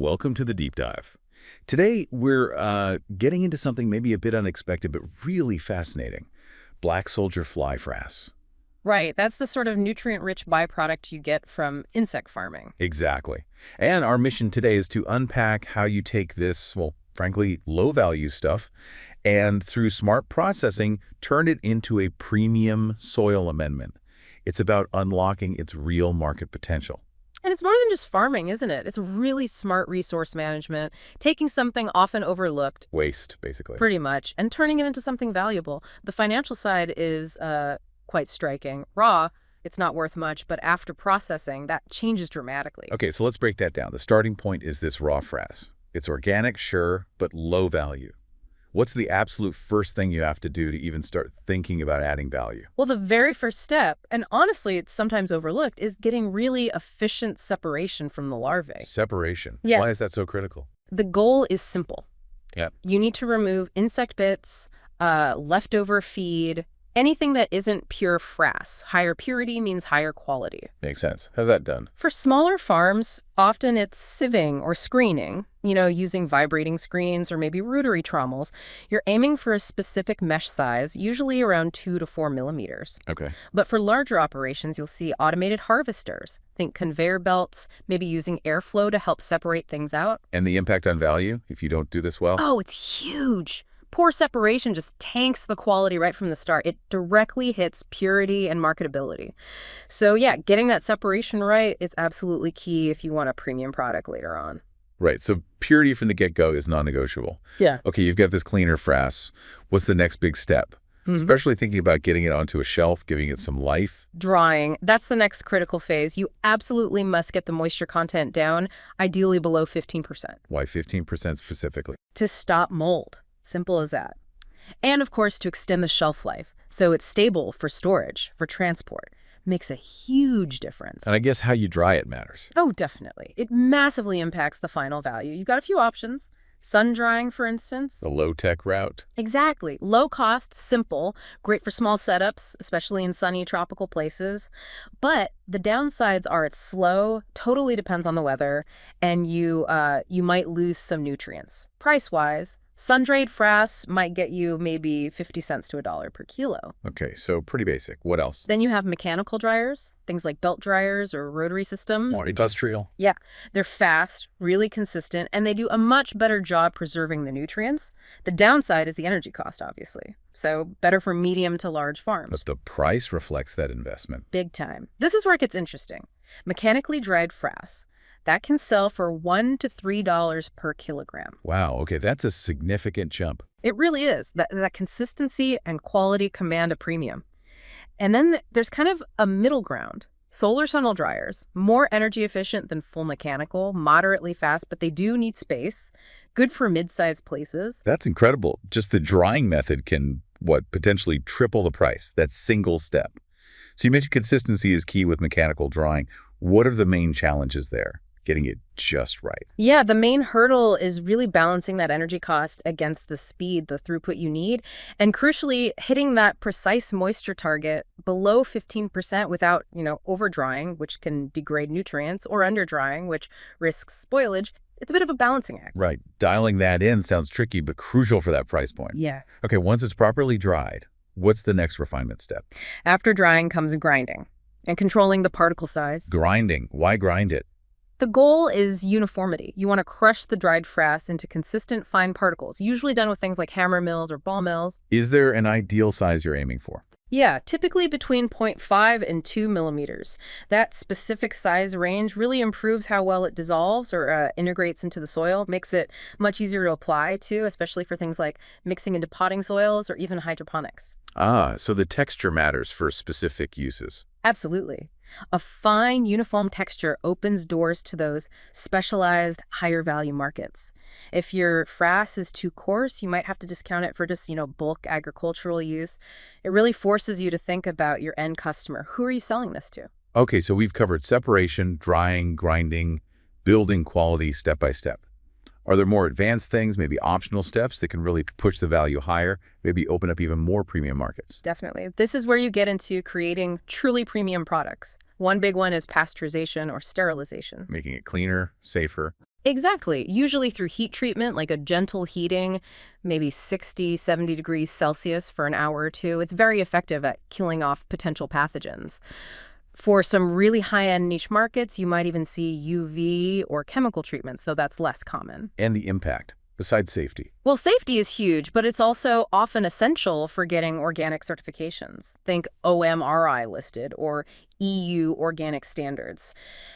welcome to the deep dive. Today, we're getting into something maybe a bit unexpected, but really fascinating. Black soldier fly frass. Right, that's the sort of nutrient-rich byproduct you get from insect farming. Exactly. And our mission today is to unpack how you take this, well, frankly, low-value stuff, and through smart processing, turn it into a premium soil amendment. It's about unlocking its real market potential. And it's more than just farming, isn't it? It's really smart resource management, taking something often overlooked, Waste, basically. pretty much, and turning it into something valuable. The financial side is quite striking. Raw, it's not worth much, but after processing, that changes dramatically. Okay, so let's break that down. The starting point is this raw frass. It's organic, sure, but low value. What's the absolute first thing you have to do to even start thinking about adding value? Well, the very first step, and honestly, it's sometimes overlooked, is getting really efficient separation from the larvae. Separation. Yeah. Why is that so critical? The goal is simple. Yep. You need to remove insect bits, leftover feed, anything that isn't pure frass. Higher purity means higher quality. Makes sense. How's that done? For smaller farms, often it's sieving or screening, using vibrating screens or maybe rotary trommels. You're aiming for a specific mesh size, usually around 2 to 4 millimeters. Okay. But for larger operations, you'll see automated harvesters. Think conveyor belts, maybe using airflow to help separate things out. And the impact on value if you don't do this well? Oh, it's huge. Poor separation just tanks the quality right from the start. It directly hits purity and marketability. So yeah, getting that separation right, it's absolutely key if you want a premium product later on. Right, so purity from the get-go is non-negotiable. Yeah. Okay, you've got this cleaner frass. What's the next big step? Especially thinking about getting it onto a shelf, giving it some life. Drying, that's the next critical phase. You absolutely must get the moisture content down, ideally below 15%. Why 15% specifically? To stop mold. Simple as that. And of course, to extend the shelf life, so it's stable for storage, for transport. Makes a huge difference. And I guess how you dry it matters. Oh, definitely. It massively impacts the final value. You've got a few options. Sun drying, for instance. The low-tech route. Exactly. Low cost, simple, great for small setups, especially in sunny tropical places. But the downsides are it's slow, totally depends on the weather, and you might lose some nutrients. Price-wise, sun-dried frass might get you maybe 50 cents to $1 per kilo. Okay, so pretty basic. What else? Then you have mechanical dryers, things like belt dryers or rotary systems. More industrial. Yeah, they're fast, really consistent, and they do a much better job preserving the nutrients. The downside is the energy cost, obviously. So better for medium to large farms. But the price reflects that investment. Big time. This is where it gets interesting. Mechanically dried frass. That can sell for $1 to $3 per kilogram. Wow, okay, that's a significant jump. It really is. That consistency and quality command a premium. And then there's kind of a middle ground. Solar tunnel dryers, more energy efficient than full mechanical, moderately fast, but they do need space. Good for mid-sized places. That's incredible. Just the drying method can, potentially triple the price. That single step. So you mentioned consistency is key with mechanical drying. What are the main challenges there? Getting it just right. Yeah, the main hurdle is really balancing that energy cost against the speed, the throughput you need, and crucially hitting that precise moisture target below 15% without, over drying, which can degrade nutrients, or under drying, which risks spoilage. It's a bit of a balancing act. Right. Dialing that in sounds tricky, but crucial for that price point. Yeah. Okay, once it's properly dried, what's the next refinement step? After drying comes grinding and controlling the particle size. Grinding. Why grind it? The goal is uniformity. You want to crush the dried frass into consistent fine particles, usually done with things like hammer mills or ball mills. Is there an ideal size you're aiming for? Yeah, typically between 0.5 and 2 millimeters. That specific size range really improves how well it dissolves or integrates into the soil, makes it much easier to apply too, especially for things like mixing into potting soils or even hydroponics. Ah, so the texture matters for specific uses. Absolutely. A fine, uniform texture opens doors to those specialized, higher value markets. If your frass is too coarse, you might have to discount it for just, bulk agricultural use. It really forces you to think about your end customer. Who are you selling this to? Okay, so we've covered separation, drying, grinding, building quality step by step. Are there more advanced things, maybe optional steps that can really push the value higher, maybe open up even more premium markets? Definitely. This is where you get into creating truly premium products. One big one is pasteurization or sterilization. Making it cleaner, safer. Exactly. Usually through heat treatment, like a gentle heating, maybe 60, 70 degrees Celsius for an hour or two. It's very effective at killing off potential pathogens. For some really high-end niche markets, you might even see UV or chemical treatments, though that's less common. And the impact, besides safety. Well, safety is huge, but it's also often essential for getting organic certifications. Think OMRI listed or EU organic standards.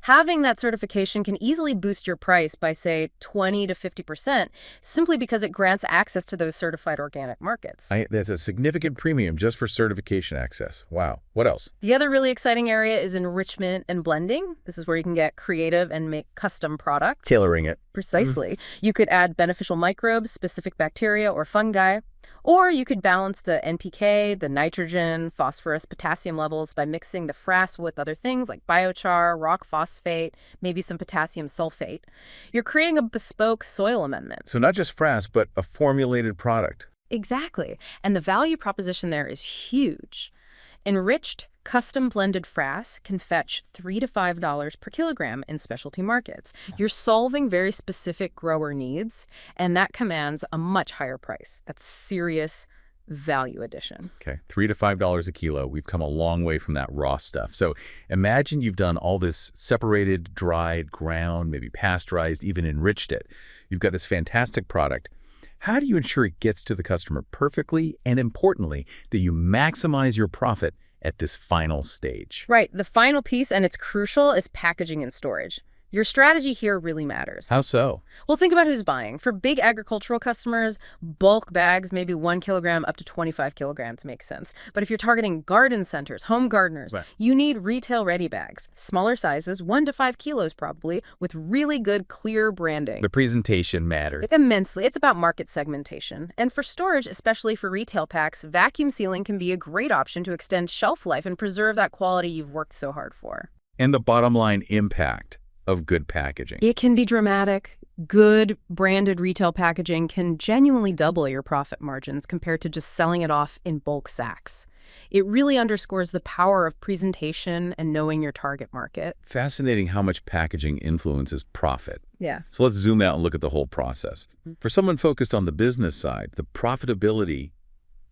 Having that certification can easily boost your price by, say, 20 to 50%, simply because it grants access to those certified organic markets. That's a significant premium just for certification access. Wow. What else? The other really exciting area is enrichment and blending. This is where you can get creative and make custom products. Tailoring it. Precisely. You could add beneficial microbes, specific bacteria or fungi, or you could balance the NPK, the nitrogen, phosphorus, potassium levels by mixing the frass with other things like biochar, rock phosphate, maybe some potassium sulfate. You're creating a bespoke soil amendment. So not just frass, but a formulated product. Exactly. And the value proposition there is huge. Enriched, custom-blended frass can fetch $3 to $5 per kilogram in specialty markets. You're solving very specific grower needs, and that commands a much higher price. That's serious value addition. Okay, $3 to $5 a kilo. We've come a long way from that raw stuff. So imagine you've done all this separated, dried, ground, maybe pasteurized, even enriched it. You've got this fantastic product. How do you ensure it gets to the customer perfectly and, importantly, that you maximize your profit at this final stage? Right. The final piece, and it's crucial, is packaging and storage. Your strategy here really matters. How so? Well, think about who's buying. For big agricultural customers, bulk bags, maybe 1 kilogram up to 25 kilograms makes sense. But if you're targeting garden centers, home gardeners, Right. you need retail-ready bags. Smaller sizes, 1 to 5 kilos probably, with really good, clear branding. The presentation matters. Immensely. It's about market segmentation. And for storage, especially for retail packs, vacuum sealing can be a great option to extend shelf life and preserve that quality you've worked so hard for. And the bottom line impact of good packaging. It can be dramatic. Good branded retail packaging can genuinely double your profit margins compared to just selling it off in bulk sacks. It really underscores the power of presentation and knowing your target market. Fascinating how much packaging influences profit. Yeah. So let's zoom out and look at the whole process. For someone focused on the business side, the profitability,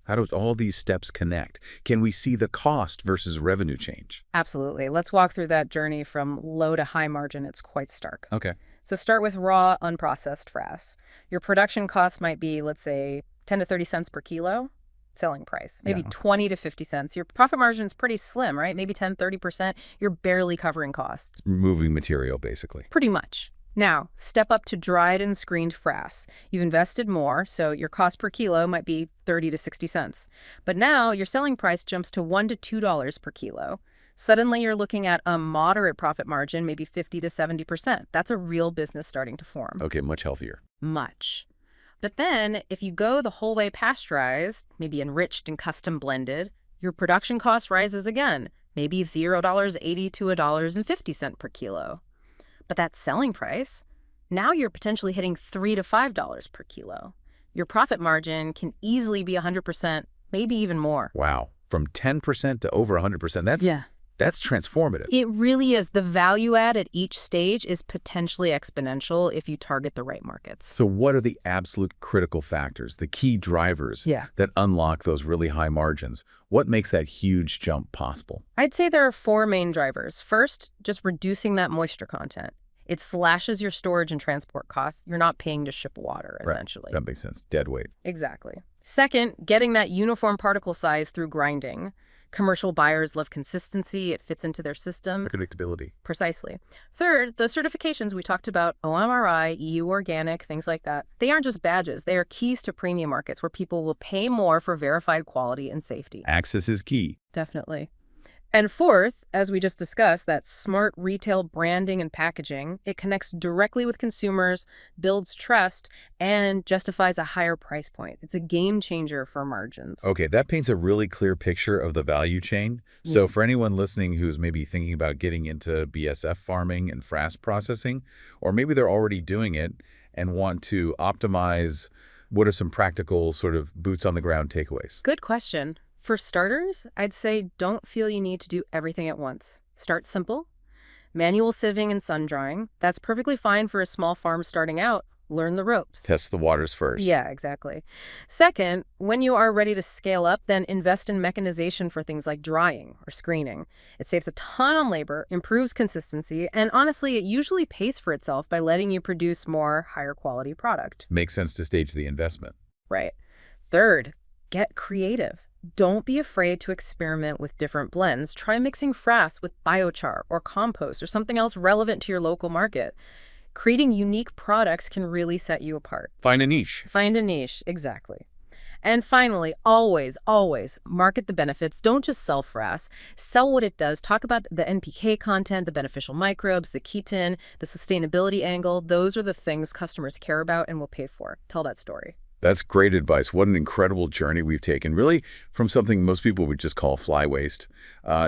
how do all these steps connect? Can we see the cost versus revenue change? Absolutely. Let's walk through that journey from low to high margin. It's quite stark. Okay. So start with raw, unprocessed frass. Your production cost might be, let's say, 10 to 30 cents per kilo. Selling price, maybe Yeah. 20 to 50 cents. Your profit margin is pretty slim, right? Maybe 10, 30%. You're barely covering costs. Moving material, basically. Pretty much. Now, step up to dried and screened frass. You've invested more, so your cost per kilo might be 30 to 60 cents. But now your selling price jumps to $1 to $2 per kilo. Suddenly you're looking at a moderate profit margin, maybe 50 to 70%. That's a real business starting to form. Okay, much healthier. Much. But then, if you go the whole way pasteurized, maybe enriched and custom blended, your production cost rises again, maybe $0.80 to $1.50 per kilo. But that selling price, now you're potentially hitting $3 to $5 per kilo. Your profit margin can easily be 100%, maybe even more. Wow. From 10% to over 100%. That's transformative. It really is. The value add at each stage is potentially exponential if you target the right markets. So what are the absolute critical factors, the key drivers that unlock those really high margins? What makes that huge jump possible? I'd say there are 4 main drivers. First, just reducing that moisture content. It slashes your storage and transport costs. You're not paying to ship water, essentially. That makes sense. Dead weight. Exactly. Second, getting that uniform particle size through grinding. Commercial buyers love consistency. It fits into their system. Predictability. Precisely. Third, the certifications we talked about, OMRI, EU Organic, things like that, they aren't just badges. They are keys to premium markets where people will pay more for verified quality and safety. Access is key. Definitely. And fourth, as we just discussed, that smart retail branding and packaging, it connects directly with consumers, builds trust, and justifies a higher price point. It's a game changer for margins. Okay, that paints a really clear picture of the value chain. So for anyone listening who's maybe thinking about getting into BSF farming and frass processing, or maybe they're already doing it and want to optimize, what are some practical sort of boots on the ground takeaways? Good question. For starters, I'd say don't feel you need to do everything at once. Start simple. Manual sieving and sun drying, that's perfectly fine for a small farm starting out. Learn the ropes. Test the waters first. Yeah, exactly. Second, when you are ready to scale up, then invest in mechanization for things like drying or screening. It saves a ton on labor, improves consistency, and honestly, it usually pays for itself by letting you produce more higher quality product. Makes sense to stage the investment. Right. Third, get creative. Don't be afraid to experiment with different blends. Try mixing Frass with biochar or compost or something else relevant to your local market. Creating unique products can really set you apart. Find a niche. Find a niche, exactly. And finally, always, always market the benefits. Don't just sell Frass. Sell what it does. Talk about the NPK content, the beneficial microbes, the keton, the sustainability angle. Those are the things customers care about and will pay for. Tell that story. That's great advice. What an incredible journey we've taken, really from something most people would just call fly waste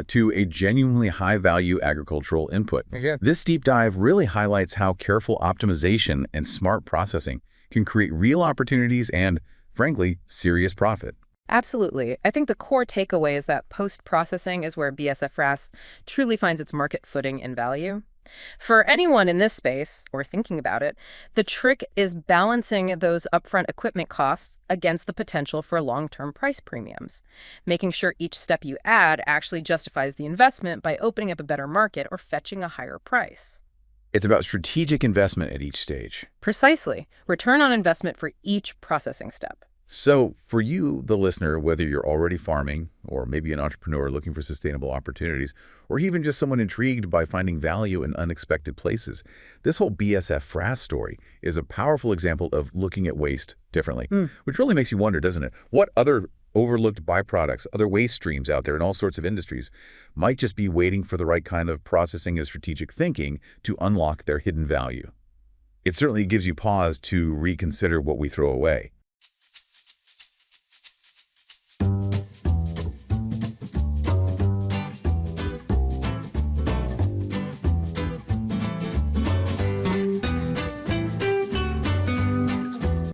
to a genuinely high-value agricultural input. Yeah. This deep dive really highlights how careful optimization and smart processing can create real opportunities and, frankly, serious profit. Absolutely. I think the core takeaway is that post-processing is where BSF Frass truly finds its market footing and value. For anyone in this space, or thinking about it, the trick is balancing those upfront equipment costs against the potential for long-term price premiums, making sure each step you add actually justifies the investment by opening up a better market or fetching a higher price. It's about strategic investment at each stage. Precisely. Return on investment for each processing step. So for you, the listener, whether you're already farming or maybe an entrepreneur looking for sustainable opportunities, or even just someone intrigued by finding value in unexpected places, this whole BSF Frass story is a powerful example of looking at waste differently, which really makes you wonder, doesn't it? What other overlooked byproducts, other waste streams out there in all sorts of industries might just be waiting for the right kind of processing and strategic thinking to unlock their hidden value? It certainly gives you pause to reconsider what we throw away.